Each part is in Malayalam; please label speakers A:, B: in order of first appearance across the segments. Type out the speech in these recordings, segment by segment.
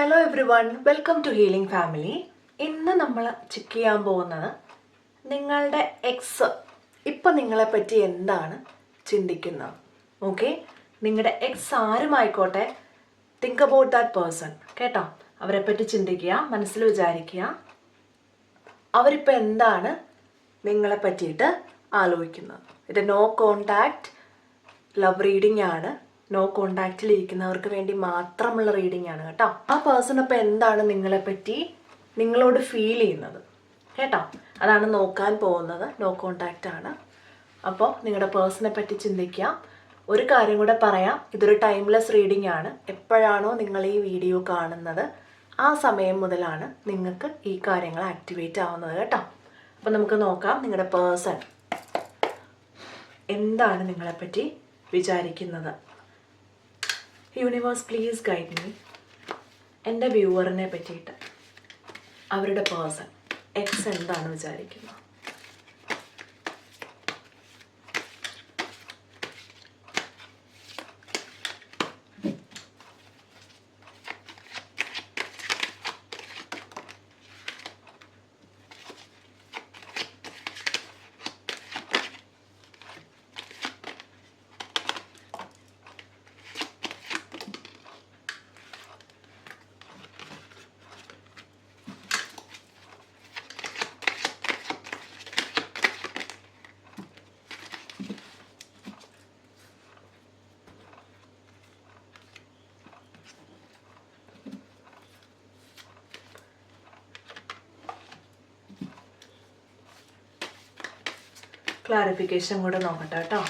A: Hello everyone, welcome to healing family. ഇന്ന് നമ്മൾ ചെക്ക് ചെയ്യാൻ പോകുന്നത് നിങ്ങളുടെ എക്സ് ഇപ്പം നിങ്ങളെപ്പറ്റി എന്താണ് ചിന്തിക്കുന്നത്. ഓക്കെ, നിങ്ങളുടെ എക്സ് ആരുമായിക്കോട്ടെ, തിങ്ക് അബൌട്ട് ദാറ്റ് പേഴ്സൺ. കേട്ടോ, അവരെപ്പറ്റി ചിന്തിക്കുക, മനസ്സിൽ വിചാരിക്കുക, അവരിപ്പോൾ എന്താണ് നിങ്ങളെ പറ്റിയിട്ട് ആലോചിക്കുന്നത്. ഇത് നോ കോണ്ടാക്റ്റ് ലവ് റീഡിംഗ് ആണ്. നോ കോണ്ടാക്റ്റിൽ ഇരിക്കുന്നവർക്ക് വേണ്ടി മാത്രമുള്ള റീഡിംഗ് ആണ് കേട്ടോ. ആ പേഴ്സൺ അപ്പോൾ എന്താണ് നിങ്ങളെപ്പറ്റി നിങ്ങളോട് ഫീൽ ചെയ്യുന്നത് കേട്ടോ, അതാണ് നോക്കാൻ പോകുന്നത്. നോ കോണ്ടാക്റ്റ് ആണ്. അപ്പോൾ നിങ്ങളുടെ പേഴ്സണെ പറ്റി ചിന്തിക്കുക. ഒരു കാര്യം കൂടെ പറയാം, ഇതൊരു ടൈംലെസ് റീഡിംഗ് ആണ്. എപ്പോഴാണോ നിങ്ങൾ ഈ വീഡിയോ കാണുന്നത് ആ സമയം മുതലാണ് നിങ്ങൾക്ക് ഈ കാര്യങ്ങൾ ആക്ടിവേറ്റ് ആവുന്നത് കേട്ടോ. അപ്പോൾ നമുക്ക് നോക്കാം നിങ്ങളുടെ പേഴ്സൺ എന്താണ് നിങ്ങളെപ്പറ്റി വിചാരിക്കുന്നത്. Universe please guide me. എൻ്റെ വ്യൂവറിനെ പറ്റിയിട്ട് അവരുടെ പേഴ്സൺ എക്സ് എന്താണ് വിചാരിക്കുന്നത്. ക്ലാരിഫിക്കേഷൻ കൂടെ നോക്കട്ടെ കേട്ടോ.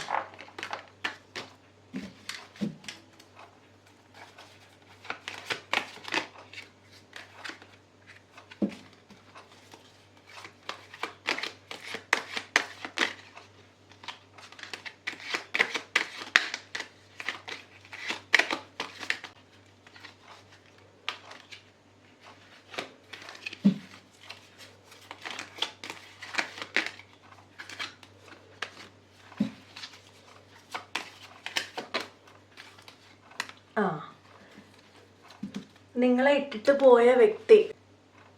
A: നിങ്ങളെ ഇട്ടിട്ട് പോയ വ്യക്തി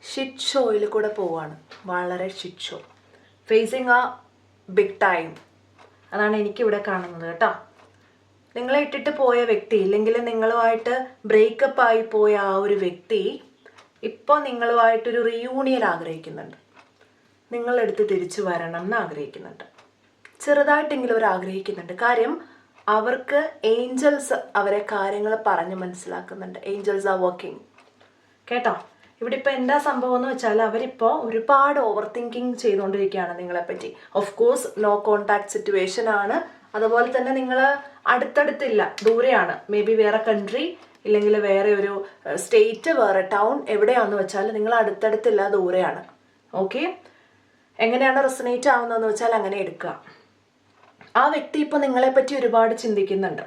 A: ഷിറ്റ് ഷോയിൽ കൂടെ പോവാണ്. വളരെ ഷിറ്റ് ഷോ, ഫേസിങ് ആ ബിഗ് ടൈം. അതാണ് എനിക്കിവിടെ കാണുന്നത് കേട്ടോ. നിങ്ങളെ ഇട്ടിട്ട് പോയ വ്യക്തി, ഇല്ലെങ്കിൽ നിങ്ങളുമായിട്ട് ബ്രേക്കപ്പ് ആയി പോയ ആ ഒരു വ്യക്തി ഇപ്പോൾ നിങ്ങളുമായിട്ടൊരു റീയൂണിയൻ ആഗ്രഹിക്കുന്നുണ്ട്. നിങ്ങളെടുത്ത് തിരിച്ചു വരണം എന്ന് ആഗ്രഹിക്കുന്നുണ്ട്. ചെറുതായിട്ടെങ്കിലും അവർ ആഗ്രഹിക്കുന്നുണ്ട്. കാര്യം അവർക്ക് ഏഞ്ചൽസ് അവരെ കാര്യങ്ങൾ പറഞ്ഞ് മനസ്സിലാക്കുന്നുണ്ട്. ഏഞ്ചൽസ് ആർ വർക്കിംഗ് കേട്ടോ. ഇവിടെ ഇപ്പോൾ എന്താ സംഭവം എന്ന് വെച്ചാൽ അവരിപ്പോൾ ഒരുപാട് ഓവർ തിങ്കിങ് ചെയ്തുകൊണ്ടിരിക്കുകയാണ് നിങ്ങളെപ്പറ്റി. Of course no contact situation ആണ്. അതുപോലെ തന്നെ നിങ്ങൾ അടുത്തടുത്തില്ല, ദൂരെയാണ്. മേ ബി വേറെ കൺട്രി, ഇല്ലെങ്കിൽ വേറെ ഒരു സ്റ്റേറ്റ്, വേറെ ടൗൺ, എവിടെയാണെന്ന് വെച്ചാൽ നിങ്ങൾ അടുത്തടുത്തില്ല, ദൂരെയാണ്. ഓക്കെ, എങ്ങനെയാണ് റെസനേറ്റ് ആവുന്നതെന്ന് വെച്ചാൽ അങ്ങനെ എടുക്കുക. ആ വ്യക്തി ഇപ്പോൾ നിങ്ങളെപ്പറ്റി ഒരുപാട് ചിന്തിക്കുന്നുണ്ട്.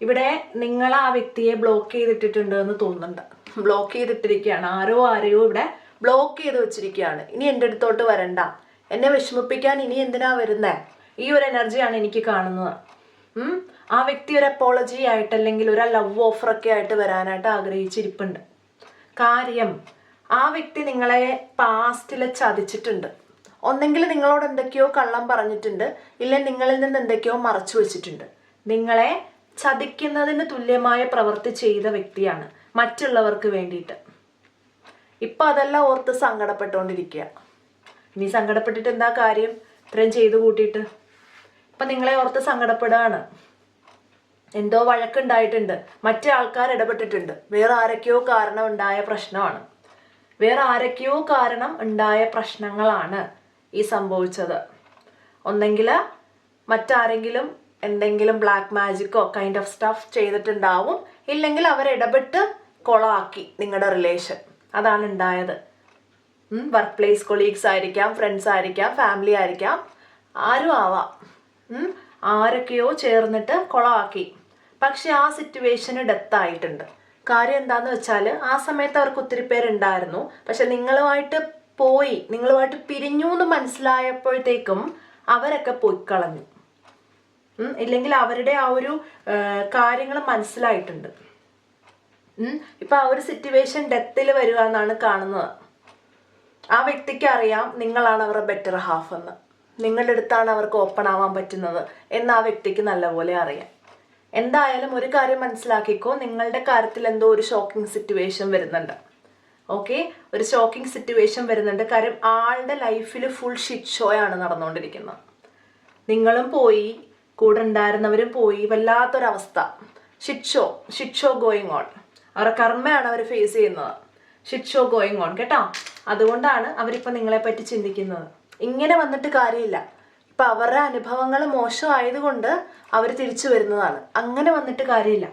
A: ഇവിടെ നിങ്ങൾ ആ വ്യക്തിയെ ബ്ലോക്ക് ചെയ്തിട്ടിട്ടുണ്ട് എന്ന് തോന്നുന്നുണ്ട്. ബ്ലോക്ക് ചെയ്തിട്ടിരിക്കുകയാണ്. ആരെയോ ഇവിടെ ബ്ലോക്ക് ചെയ്ത് വെച്ചിരിക്കുകയാണ്. ഇനി എൻ്റെ അടുത്തോട്ട് വരണ്ട, എന്നെ വിഷമിപ്പിക്കാൻ ഇനി എന്തിനാ വരുന്നേ, ഈ ഒരു എനർജിയാണ് എനിക്ക് കാണുന്നത്. ആ വ്യക്തി ഒരു അപ്പോളജി ആയിട്ട്, അല്ലെങ്കിൽ ഒരു ലവ് ഓഫറൊക്കെ ആയിട്ട് വരാനായിട്ട് ആഗ്രഹിച്ചിരിപ്പുണ്ട്. കാര്യം ആ വ്യക്തി നിങ്ങളെ പാസ്റ്റിൽ ചതിച്ചിട്ടുണ്ട്. ഒന്നെങ്കിൽ നിങ്ങളോട് എന്തൊക്കെയോ കള്ളം പറഞ്ഞിട്ടുണ്ട്, ഇല്ല നിങ്ങളിൽ നിന്ന് എന്തൊക്കെയോ മറച്ചു വെച്ചിട്ടുണ്ട്. നിങ്ങളെ ചതിക്കുന്നതിന് തുല്യമായ പ്രവൃത്തി ചെയ്ത വ്യക്തിയാണ് മറ്റുള്ളവർക്ക് വേണ്ടിയിട്ട്. ഇപ്പം അതെല്ലാം ഓർത്ത് സങ്കടപ്പെട്ടുകൊണ്ടിരിക്കുക. ഇനി സങ്കടപ്പെട്ടിട്ട് എന്താ കാര്യം, ഇത്രയും ചെയ്തു കൂട്ടിയിട്ട്. ഇപ്പം നിങ്ങളെ ഓർത്ത് സങ്കടപ്പെടുകയാണ്. എന്തോ വഴക്കുണ്ടായിട്ടുണ്ട്, മറ്റേ ആൾക്കാർ ഇടപെട്ടിട്ടുണ്ട്, വേറെ ആരൊക്കെയോ കാരണം ഉണ്ടായ പ്രശ്നമാണ്, വേറെ ആരൊക്കെയോ കാരണം ഉണ്ടായ പ്രശ്നങ്ങളാണ് ഈ സംഭവിച്ചത്. ഒന്നെങ്കിൽ മറ്റാരെങ്കിലും എന്തെങ്കിലും ബ്ലാക്ക് മാജിക്കോ കൈൻഡ് ഓഫ് സ്റ്റഫ് ചെയ്തിട്ടുണ്ടാവും, ഇല്ലെങ്കിൽ അവരിടപെട്ട് കൊളാക്കി നിങ്ങളുടെ റിലേഷൻ. അതാണ് ഉണ്ടായത്. വർക്ക് പ്ലേസ് കൊളീഗ്സ് ആയിരിക്കാം, ഫ്രണ്ട്സ് ആയിരിക്കാം, ഫാമിലി ആയിരിക്കാം, ആരും ആവാം. ആരൊക്കെയോ ചേർന്നിട്ട് കൊളാക്കി. പക്ഷെ ആ സിറ്റുവേഷന് ഡെത്തായിട്ടുണ്ട്. കാര്യം എന്താന്ന് വെച്ചാൽ ആ സമയത്ത് അവർക്ക് ഒത്തിരി പേരുണ്ടായിരുന്നു. പക്ഷെ നിങ്ങളുമായിട്ട് പിരിഞ്ഞു എന്ന് മനസ്സിലായപ്പോഴത്തേക്കും അവരൊക്കെ പോയിക്കളഞ്ഞു. ഇല്ലെങ്കിൽ അവരുടെ ആ ഒരു കാര്യങ്ങൾ മനസ്സിലായിട്ടുണ്ട്. ഇപ്പൊ ആ ഒരു സിറ്റുവേഷൻ ഡെത്തിൽ വരിക എന്നാണ് കാണുന്നത്. ആ വ്യക്തിക്ക് അറിയാം നിങ്ങളാണ് അവരുടെ ബെറ്റർ ഹാഫ് എന്ന്, നിങ്ങളുടെ അടുത്താണ് അവർക്ക് ഓപ്പൺ ആവാൻ പറ്റുന്നത് എന്ന് ആ വ്യക്തിക്ക് നല്ലപോലെ അറിയാം. എന്തായാലും ഒരു കാര്യം മനസ്സിലാക്കിക്കോ, നിങ്ങളുടെ കാര്യത്തിൽ എന്തോ ഒരു ഷോക്കിംഗ് സിറ്റുവേഷൻ വരുന്നുണ്ട്. ഓക്കെ, ഒരു ഷോക്കിംഗ് സിറ്റുവേഷൻ വരുന്നുണ്ട്. കാര്യം ആളുടെ ലൈഫിൽ ഫുൾ ഷിറ്റ് ഷോയാണ് നടന്നുകൊണ്ടിരിക്കുന്നത്. നിങ്ങളും പോയി, കൂടെ ഉണ്ടായിരുന്നവരും പോയി, വല്ലാത്തൊരവസ്ഥ. Shit show going on. അവരുടെ കർമ്മയാണ് അവർ ഫേസ് ചെയ്യുന്നത്. ഷിറ്റ് ഷോ ഗോയിങ് ഓൺ കേട്ടോ. അതുകൊണ്ടാണ് അവരിപ്പോൾ നിങ്ങളെ പറ്റി ചിന്തിക്കുന്നത്. ഇങ്ങനെ വന്നിട്ട് കാര്യമില്ല. ഇപ്പം അവരുടെ അനുഭവങ്ങൾ മോശമായതുകൊണ്ട് അവർ തിരിച്ചു വരുന്നതാണ്. അങ്ങനെ വന്നിട്ട് കാര്യമില്ല.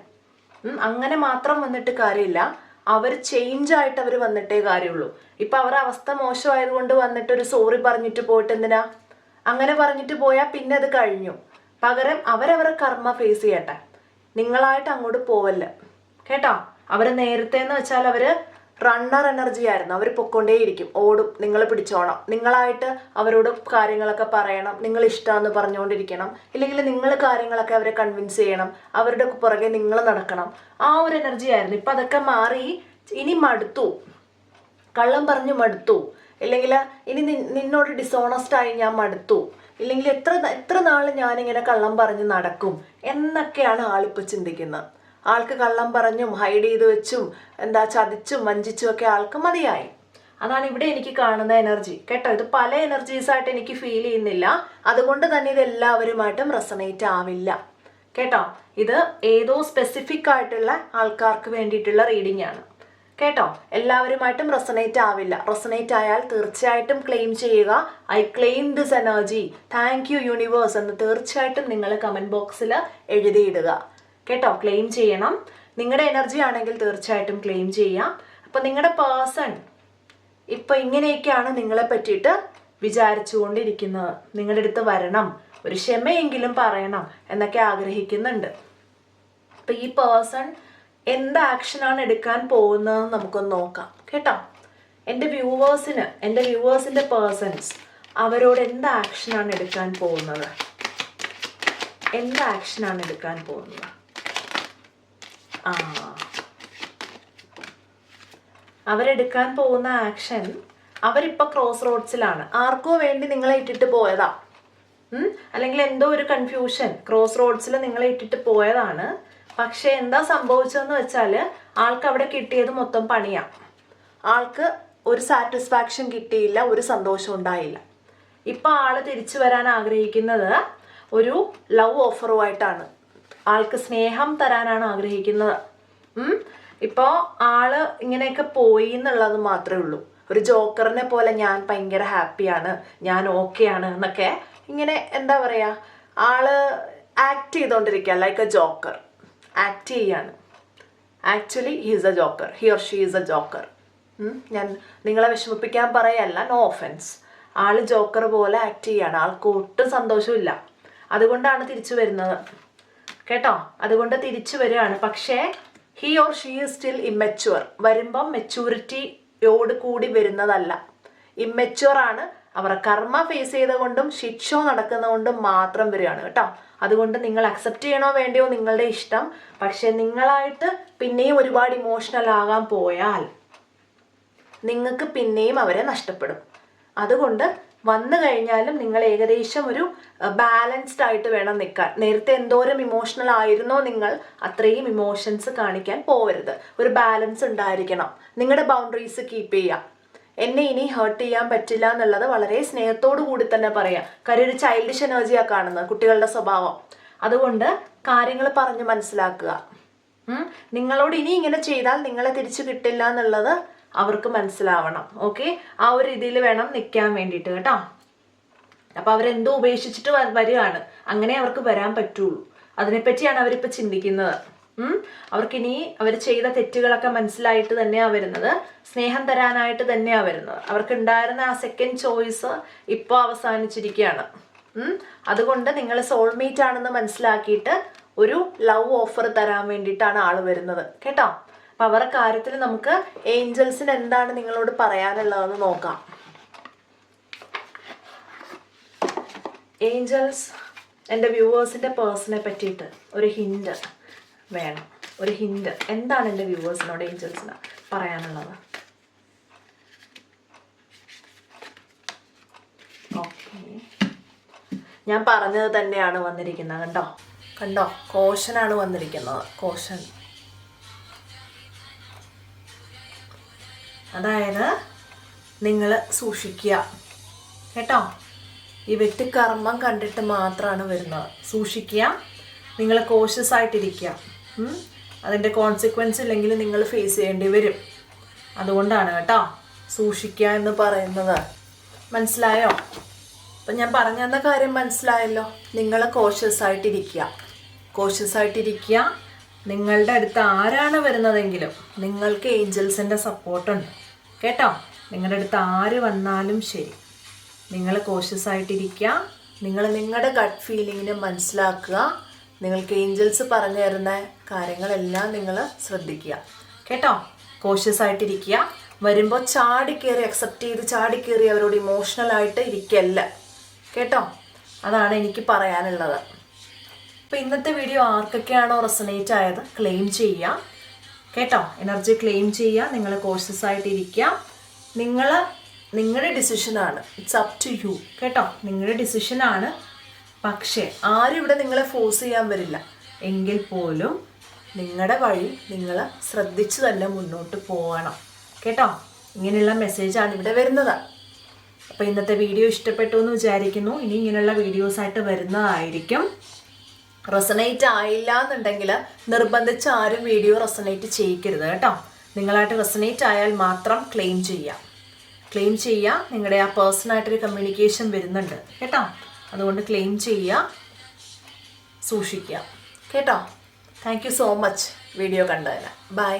A: അങ്ങനെ മാത്രം വന്നിട്ട് കാര്യമില്ല. അവർ ചേഞ്ച് ആയിട്ട് അവർ വന്നിട്ടേ കാര്യമുള്ളൂ. ഇപ്പം അവരുടെ അവസ്ഥ മോശമായതുകൊണ്ട് വന്നിട്ട് ഒരു സോറി പറഞ്ഞിട്ട് പോയിട്ട് എന്തിനാ? അങ്ങനെ പറഞ്ഞിട്ട് പോയാൽ പിന്നെ അത് കഴിഞ്ഞു. പകരം അവരവരെ കർമ്മ ഫേസ് ചെയ്യട്ടെ. നിങ്ങളായിട്ട് അങ്ങോട്ട് പോവല്ല കേട്ടോ. അവർ നേരത്തെ എന്ന് വെച്ചാൽ അവർ റണ്ണർ എനർജി ആയിരുന്നു. അവർ പൊക്കൊണ്ടേയിരിക്കും, ഓടും, നിങ്ങൾ പിടിച്ചോണം. നിങ്ങളായിട്ട് അവരോട് കാര്യങ്ങളൊക്കെ പറയണം, നിങ്ങൾ ഇഷ്ടമെന്ന് പറഞ്ഞുകൊണ്ടിരിക്കണം. ഇല്ലെങ്കിൽ നിങ്ങൾ കാര്യങ്ങളൊക്കെ അവരെ കൺവിൻസ് ചെയ്യണം, അവരുടെ പുറകെ നിങ്ങൾ നടക്കണം. ആ ഒരു എനർജി ആയിരുന്നു. ഇപ്പം അതൊക്കെ മാറി. ഇനി മടുത്തു, കള്ളം പറഞ്ഞു മടുത്തു, ഇല്ലെങ്കിൽ ഇനി നിന്നോട് ഡിസോണസ്റ്റായി ഞാൻ മടുത്തു, ഇല്ലെങ്കിൽ എത്ര നാൾ ഞാനിങ്ങനെ കള്ളം പറഞ്ഞ് നടക്കും എന്നൊക്കെയാണ് ആളിപ്പോൾ ചിന്തിക്കുന്നത്. ആൾക്ക് കള്ളം പറഞ്ഞും ഹൈഡ് ചെയ്ത് വെച്ചും ചതിച്ചും വഞ്ചിച്ചും ഒക്കെ ആൾക്ക് മതിയായി. അതാണ് ഇവിടെ എനിക്ക് കാണുന്ന എനർജി കേട്ടോ. ഇത് പല എനർജീസായിട്ട് എനിക്ക് ഫീൽ ചെയ്യുന്നില്ല. അതുകൊണ്ട് തന്നെ ഇത് എല്ലാവരുമായിട്ടും റെസണേറ്റ് ആവില്ല കേട്ടോ. ഇത് ഏതോ സ്പെസിഫിക് ആയിട്ടുള്ള ആൾക്കാർക്ക് വേണ്ടിയിട്ടുള്ള റീഡിംഗ് ആണ് കേട്ടോ. എല്ലാവരുമായിട്ടും റെസണേറ്റ് ആവില്ല. റെസണേറ്റ് ആയാൽ തീർച്ചയായിട്ടും ക്ലെയിം ചെയ്യുക. I claim this energy, thank you universe എന്ന് തീർച്ചയായിട്ടും നിങ്ങൾ കമൻറ്റ് ബോക്സിൽ എഴുതിയിടുക കേട്ടോ. ക്ലെയിം ചെയ്യണം. നിങ്ങളുടെ എനർജി ആണെങ്കിൽ തീർച്ചയായിട്ടും ക്ലെയിം ചെയ്യാം. അപ്പം നിങ്ങളുടെ പേഴ്സൺ ഇപ്പം ഇങ്ങനെയൊക്കെയാണ് നിങ്ങളെ പറ്റിയിട്ട് വിചാരിച്ചു കൊണ്ടിരിക്കുന്നത്. നിങ്ങളുടെ അടുത്ത് വരണം, ഒരു ക്ഷമയെങ്കിലും പറയണം എന്നൊക്കെ ആഗ്രഹിക്കുന്നുണ്ട്. അപ്പം ഈ പേഴ്സൺ എന്ത് ആക്ഷനാണ് എടുക്കാൻ പോകുന്നതെന്ന് നമുക്കൊന്ന് നോക്കാം കേട്ടോ. എൻ്റെ വ്യൂവേഴ്സിൻ്റെ പേഴ്സൺസ് അവരോട് എന്ത് ആക്ഷനാണ് എടുക്കാൻ പോകുന്നത്? എന്ത് ആക്ഷനാണ് എടുക്കാൻ പോകുന്നത്? അവരെടുക്കാൻ പോകുന്ന ആക്ഷൻ, അവരിപ്പോൾ ക്രോസ് റോഡ്സിലാണ്. ആർക്കോ വേണ്ടി നിങ്ങളെ ഇട്ടിട്ട് പോയതാ, അല്ലെങ്കിൽ എന്തോ ഒരു കൺഫ്യൂഷൻ, ക്രോസ് റോഡ്സിൽ നിങ്ങളെ ഇട്ടിട്ട് പോയതാണ്. പക്ഷെ എന്താ സംഭവിച്ചതെന്ന് വെച്ചാൽ ആൾക്ക് അവിടെ കിട്ടിയത് മൊത്തം പണിയാണ്. ആൾക്ക് ഒരു സാറ്റിസ്ഫാക്ഷൻ കിട്ടിയില്ല, ഒരു സന്തോഷം ഉണ്ടായില്ല. ഇപ്പം ആള് തിരിച്ചു വരാൻ ആഗ്രഹിക്കുന്നത് ഒരു ലവ് ഓഫറുമായിട്ടാണ്. ആൾക്ക് സ്നേഹം തരാനാണ് ആഗ്രഹിക്കുന്നത്. ഇപ്പോൾ ആള് ഇങ്ങനെയൊക്കെ പോയി എന്നുള്ളത് മാത്രമേ ഉള്ളൂ. ഒരു ജോക്കറിനെ പോലെ ഞാൻ ഭയങ്കര ഹാപ്പിയാണ്, ഞാൻ ഓക്കെയാണ് എന്നൊക്കെ ഇങ്ങനെ എന്താ പറയുക, ആള് ആക്ട് ചെയ്തുകൊണ്ടിരിക്കുക. ലൈക്ക് എ ജോക്കർ ആക്ട് ചെയ്യാണ്. Actually he is A Joker, he or she is A Joker. ഞാൻ നിങ്ങളെ വിഷമിപ്പിക്കാൻ പറയല്ല, നോ ഓഫൻസ്. ആള് ജോക്കർ പോലെ ആക്ട് ചെയ്യാണ്. ആൾക്ക് ഒട്ടും സന്തോഷമില്ല. അതുകൊണ്ടാണ് തിരിച്ചു വരുന്നത് കേട്ടോ. അതുകൊണ്ട് തിരിച്ചു വരികയാണ്. പക്ഷേ he or she is still immature. വരുമ്പം മെച്യൂരിറ്റിയോട് കൂടി വരുന്നതല്ല, ഇമ്മച്വർ ആണ്. അവരുടെ കർമ്മ ഫേസ് ചെയ്തുകൊണ്ടും ഷിറ്റ് ഷോ നടക്കുന്നതുകൊണ്ടും മാത്രം വരികയാണ് കേട്ടോ. അതുകൊണ്ട് നിങ്ങൾ അക്സെപ്റ്റ് ചെയ്യണോ വേണ്ടയോ നിങ്ങളുടെ ഇഷ്ടം. പക്ഷെ നിങ്ങളായിട്ട് പിന്നെയും ഒരുപാട് ഇമോഷണൽ ആകാൻ പോയാൽ നിങ്ങൾക്ക് പിന്നെയും അവരെ നഷ്ടപ്പെടും. അതുകൊണ്ട് വന്നു കഴിഞ്ഞാലും നിങ്ങൾ ഏകദേശം ഒരു ബാലൻസ്ഡ് ആയിട്ട് വേണം നിൽക്കാൻ. നേരത്തെ എന്തോരം ഇമോഷണൽ ആയിരുന്നോ നിങ്ങൾ, അത്രയും ഇമോഷൻസ് കാണിക്കാൻ പോകരുത്. ഒരു ബാലൻസ് ഉണ്ടായിരിക്കണം. നിങ്ങളുടെ ബൗണ്ടറീസ് കീപ്പ് ചെയ്യുക. എന്നെ ഇനി ഹേർട്ട് ചെയ്യാൻ പറ്റില്ല എന്നുള്ളത് വളരെ സ്നേഹത്തോടു കൂടി തന്നെ പറയാം. കാര്യം ഒരു ചൈൽഡിഷ് എനർജിയാണ് കാണുന്നത്, കുട്ടികളുടെ സ്വഭാവം. അതുകൊണ്ട് കാര്യങ്ങൾ പറഞ്ഞ് മനസ്സിലാക്കുക. നിങ്ങളോട് ഇനി ഇങ്ങനെ ചെയ്താൽ നിങ്ങളെ തിരിച്ചു കിട്ടില്ല എന്നുള്ളത് അവർക്ക് മനസ്സിലാവണം. ഓക്കെ, ആ ഒരു രീതിയിൽ വേണം നിൽക്കാൻ വേണ്ടിയിട്ട് കേട്ടോ. അപ്പം അവരെന്തോ ഉപേക്ഷിച്ചിട്ട് വരികയാണ്. അങ്ങനെ അവർക്ക് വരാൻ പറ്റുള്ളൂ. അതിനെപ്പറ്റിയാണ് അവരിപ്പോൾ ചിന്തിക്കുന്നത്. അവർക്കിനി അവർ ചെയ്ത തെറ്റുകളൊക്കെ മനസ്സിലായിട്ട് തന്നെയാണ് വരുന്നത്. സ്നേഹം തരാനായിട്ട് തന്നെയാണ് വരുന്നത്. അവർക്കുണ്ടായിരുന്ന ആ സെക്കൻഡ് ചോയ്സ് ഇപ്പോൾ അവസാനിച്ചിരിക്കുകയാണ്. അതുകൊണ്ട് നിങ്ങൾ സോൾമേറ്റ് ആണെന്ന് മനസ്സിലാക്കിയിട്ട് ഒരു ലവ് ഓഫർ തരാൻ വേണ്ടിയിട്ടാണ് ആൾ വരുന്നത് കേട്ടോ. അപ്പം അവരുടെ കാര്യത്തിൽ നമുക്ക് ഏഞ്ചൽസിന് എന്താണ് നിങ്ങളോട് പറയാനുള്ളതെന്ന് നോക്കാം. ഏഞ്ചൽസ് എൻ്റെ വ്യൂവേഴ്സിൻ്റെ പേഴ്സണെ പറ്റിയിട്ട് ഒരു ഹിൻഡ് വേണം. ഒരു ഹിൻഡ് എന്താണ് എൻ്റെ വ്യൂവേഴ്സിനോട് ഏഞ്ചൽസിന് പറയാനുള്ളത്? ഓക്കെ, ഞാൻ പറഞ്ഞത് തന്നെയാണ് വന്നിരിക്കുന്നത്. കണ്ടോ കണ്ടോ, കോഷനാണ് വന്നിരിക്കുന്നത്. കോഷൻ, അതായത് നിങ്ങൾ സൂക്ഷിക്കുക കേട്ടോ. ഈ വ്യക്തി കർമ്മം കണ്ടിട്ട് മാത്രമാണ് വരുന്നത്. സൂക്ഷിക്കുക, നിങ്ങൾ കോഷ്യസ് ആയിട്ടിരിക്കുക. അതിൻ്റെ കോൺസിക്വൻസ് ഇല്ലെങ്കിൽ നിങ്ങൾ ഫേസ് ചെയ്യേണ്ടി വരും. അതുകൊണ്ടാണ് കേട്ടോ സൂക്ഷിക്കുക എന്ന് പറയുന്നത്. മനസ്സിലായോ? അപ്പം ഞാൻ പറഞ്ഞു തന്ന കാര്യം മനസ്സിലായല്ലോ. നിങ്ങൾ കോഷ്യസ് ആയിട്ടിരിക്കുക, കോഷ്യസ് ആയിട്ടിരിക്കുക. നിങ്ങളുടെ അടുത്ത് ആരാണ് വരുന്നതെങ്കിലും നിങ്ങൾക്ക് ഏഞ്ചൽസിൻ്റെ സപ്പോർട്ടുണ്ട് കേട്ടോ. നിങ്ങളുടെ അടുത്ത് ആര് വന്നാലും ശരി, നിങ്ങൾ കോഷ്യസ് ആയിട്ടിരിക്കുക. നിങ്ങൾ നിങ്ങളുടെ ഗട്ട് ഫീലിങ്ങിനെ മനസ്സിലാക്കുക. നിങ്ങൾക്ക് ഏഞ്ചൽസ് പറഞ്ഞു തരുന്ന കാര്യങ്ങളെല്ലാം നിങ്ങൾ ശ്രദ്ധിക്കുക കേട്ടോ. കോഷ്യസ് ആയിട്ടിരിക്കുക. വരുമ്പോൾ ചാടിക്കേറി അക്സെപ്റ്റ് ചെയ്ത് ചാടിക്കേറി അവരോട് ഇമോഷണലായിട്ട് ഇരിക്കല്ല കേട്ടോ. അതാണ് എനിക്ക് പറയാനുള്ളത്. അപ്പോൾ ഇന്നത്തെ വീഡിയോ ആർക്കൊക്കെയാണോ റെസൊനേറ്റ് ആയത് ക്ലെയിം ചെയ്യുക കേട്ടോ. എനർജി ക്ലെയിം ചെയ്യുക. നിങ്ങൾ കോഷ്യസ് ആയിട്ടിരിക്കുക. നിങ്ങളുടെ ഡിസിഷനാണ്. ഇറ്റ്സ് അപ് ടു യു കേട്ടോ. നിങ്ങളുടെ ഡിസിഷനാണ്. പക്ഷേ ആരും ഇവിടെ നിങ്ങളെ ഫോഴ്സ് ചെയ്യാൻ വരില്ല. എങ്കിൽ പോലും നിങ്ങളുടെ വഴി നിങ്ങൾ ശ്രദ്ധിച്ച് തന്നെ മുന്നോട്ട് പോകണം കേട്ടോ. ഇങ്ങനെയുള്ള മെസ്സേജാണ് ഇവിടെ വരുന്നത്. അപ്പോൾ ഇന്നത്തെ വീഡിയോ ഇഷ്ടപ്പെട്ടു എന്ന് വിചാരിക്കുന്നു. ഇനി ഇങ്ങനെയുള്ള വീഡിയോസായിട്ട് വരുന്നതായിരിക്കും. റെസൊനേറ്റ് ആയില്ല എന്നുണ്ടെങ്കിൽ നിർബന്ധിച്ച് ആരും വീഡിയോ റെസൊനേറ്റ് ചെയ്യിക്കരുത് കേട്ടോ. നിങ്ങളായിട്ട് റെസൊനേറ്റ് ആയാൽ മാത്രം ക്ലെയിം ചെയ്യാം. ക്ലെയിം ചെയ്യുക. നിങ്ങളുടെ ആ പേഴ്സണായിട്ടൊരു കമ്മ്യൂണിക്കേഷൻ വരുന്നുണ്ട് കേട്ടോ. അതുകൊണ്ട് ക്ലെയിം ചെയ്യുക, സൂക്ഷിക്കുക കേട്ടോ. Thank you so much video കണ്ടതിന്. ബൈ.